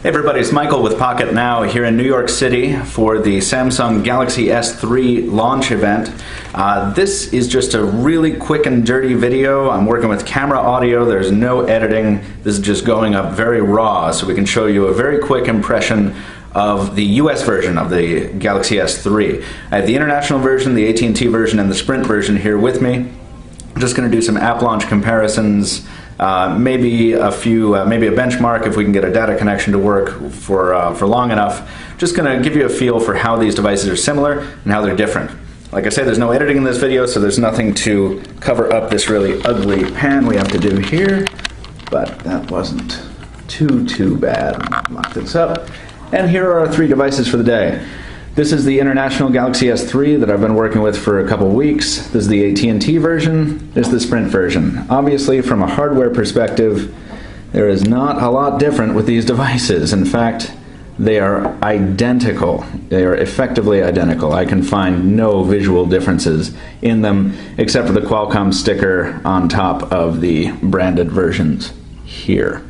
Hey everybody, it's Michael with Pocket Now here in New York City for the Samsung Galaxy S3 launch event. This is just a really quick and dirty video. I'm working with camera audio, there's no editing. This is just going up very raw so we can show you a very quick impression of the US version of the Galaxy S3. I have the international version, the AT&T version, and the Sprint version here with me. I'm just going to do some app launch comparisons. Maybe a benchmark if we can get a data connection to work for long enough. Just going to give you a feel for how these devices are similar and how they're different. Like I said, there's no editing in this video, so there's nothing to cover up this really ugly pan we have to do here, but that wasn't too bad. Lock this up. And here are our three devices for the day. This is the international Galaxy S3 that I've been working with for a couple weeks. This is the AT&T version. This is the Sprint version. Obviously, from a hardware perspective, there is not a lot different with these devices. In fact, they are identical. They are effectively identical. I can find no visual differences in them except for the Qualcomm sticker on top of the branded versions here.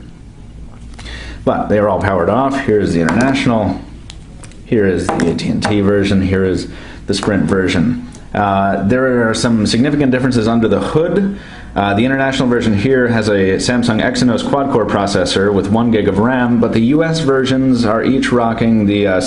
But they are all powered off. Here's the international. Here is the AT&T version, here is the Sprint version. There are some significant differences under the hood. The international version here has a Samsung Exynos quad-core processor with 1 gig of RAM, but the US versions are each rocking the the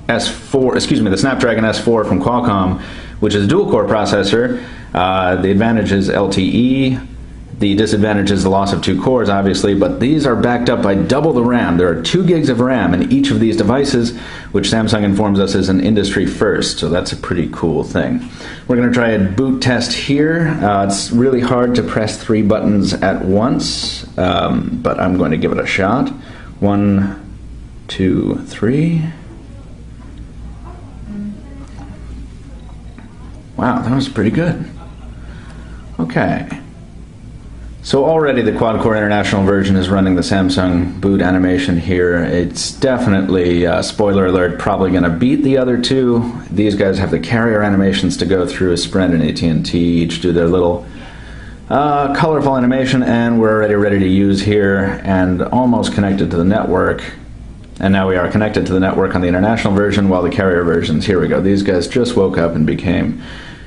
Snapdragon S4 from Qualcomm, which is a dual-core processor. The advantage is LTE. The disadvantage is the loss of 2 cores, obviously, but these are backed up by double the RAM. There are 2 gigs of RAM in each of these devices, which Samsung informs us is an industry first, so that's a pretty cool thing. We're going to try a boot test here. It's really hard to press 3 buttons at once, but I'm going to give it a shot. 1, 2, 3. Wow, that was pretty good. Okay. So already the quad-core international version is running the Samsung boot animation here. It's definitely, spoiler alert, probably going to beat the other two. These guys have the carrier animations to go through. Sprint and AT&T each do their little colorful animation, and we're already ready to use here and almost connected to the network. And now we are connected to the network on the international version, while the carrier versions, here we go. These guys just woke up and became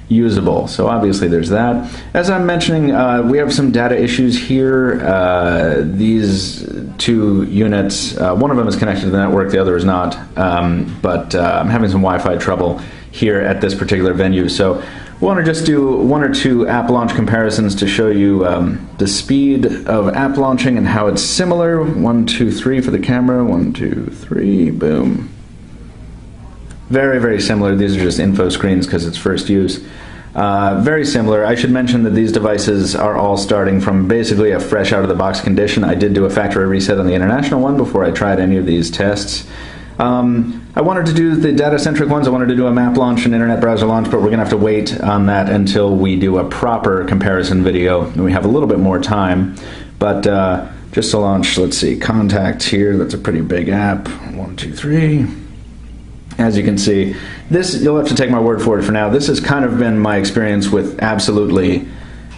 usable. So obviously there's that. As I'm mentioning, we have some data issues here. These two units, one of them is connected to the network, the other is not, but I'm having some Wi-Fi trouble here at this particular venue. So I want to just do 1 or 2 app launch comparisons to show you the speed of app launching and how it's similar. 1, 2, 3 for the camera. 1, 2, 3, boom. Very, very similar. These are just info screens because it's first use. Very similar. I should mention that these devices are all starting from basically a fresh out-of-the-box condition. I did do a factory reset on the international one before I tried any of these tests. I wanted to do the data-centric ones. I wanted to do a map launch and internet browser launch, but we're going to have to wait on that until we do a proper comparison video, and we have a little bit more time. But just to launch, let's see, Contact here. That's a pretty big app. 1, 2, 3. As you can see, this, you'll have to take my word for it for now, this has kind of been my experience with absolutely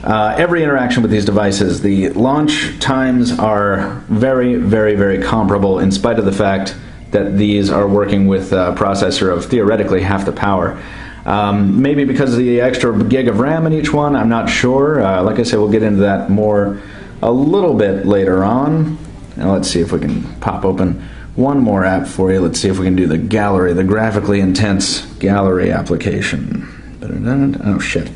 every interaction with these devices. The launch times are very, very, very comparable in spite of the fact that these are working with a processor of theoretically half the power. Maybe because of the extra gig of RAM in each one, I'm not sure. Like I said, we'll get into that more a little bit later on. Now let's see if we can pop open one more app for you. Let's see if we can do the gallery, the graphically intense gallery application. Oh shit.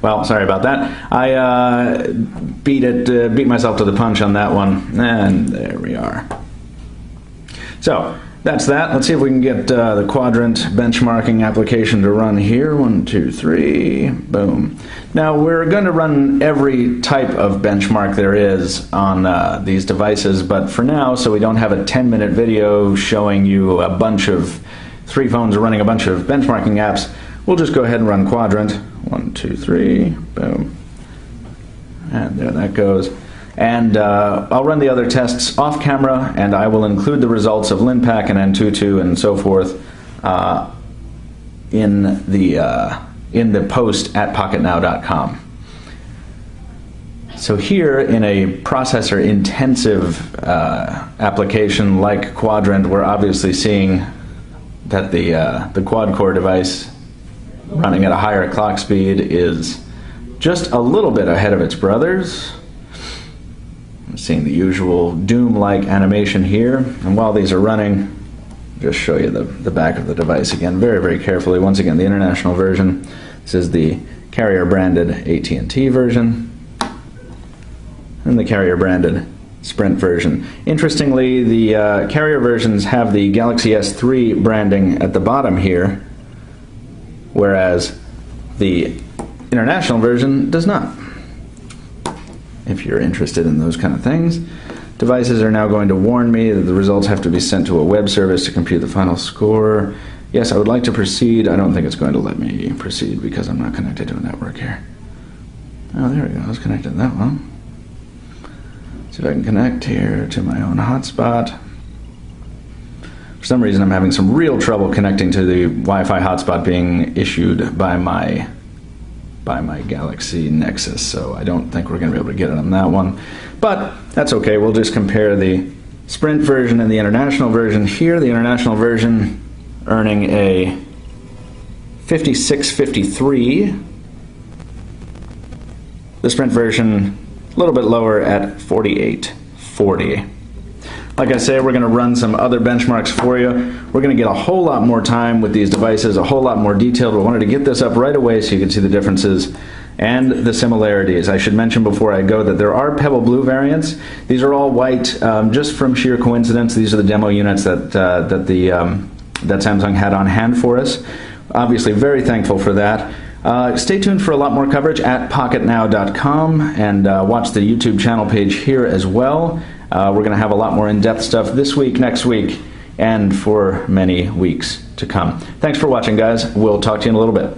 Well, sorry about that. I beat myself to the punch on that one, and there we are. So that's that. Let's see if we can get the quadrant benchmarking application to run here. 1, 2, 3, boom. Now we're going to run every type of benchmark there is on these devices, but for now, so we don't have a 10-minute video showing you a bunch of 3 phones running a bunch of benchmarking apps, we'll just go ahead and run quadrant. 1, 2, 3, boom. And there that goes. And I'll run the other tests off camera, and I will include the results of Linpack and Antutu and so forth in the post at pocketnow.com. So here, in a processor-intensive application like Quadrant, we're obviously seeing that the quad-core device running at a higher clock speed is just a little bit ahead of its brothers. I'm seeing the usual Doom-like animation here, and while these are running, just show you the back of the device again very, very carefully. Once again, the international version. This is the Carrier-branded AT&T version, and the Carrier-branded Sprint version. Interestingly, the Carrier versions have the Galaxy S3 branding at the bottom here, whereas the international version does not. If you're interested in those kind of things, devices are now going to warn me that the results have to be sent to a web service to compute the final score. Yes, I would like to proceed. I don't think it's going to let me proceed because I'm not connected to a network here. Oh, there we go. I was connected to that one. See if I can connect here to my own hotspot. For some reason, I'm having some real trouble connecting to the Wi-Fi hotspot being issued by my Galaxy Nexus, so I don't think we're going to be able to get it on that one. But that's okay. We'll just compare the Sprint version and the international version. Here, the international version earning a 56.53. The Sprint version a little bit lower at 48.40. Like I say, we're going to run some other benchmarks for you. We're going to get a whole lot more time with these devices, a whole lot more detailed. We wanted to get this up right away so you can see the differences and the similarities. I should mention before I go that there are Pebble Blue variants. These are all white, just from sheer coincidence. These are the demo units that Samsung had on hand for us. Obviously, very thankful for that. Stay tuned for a lot more coverage at pocketnow.com and watch the YouTube channel page here as well. We're going to have a lot more in-depth stuff this week, next week, and for many weeks to come. Thanks for watching, guys. We'll talk to you in a little bit.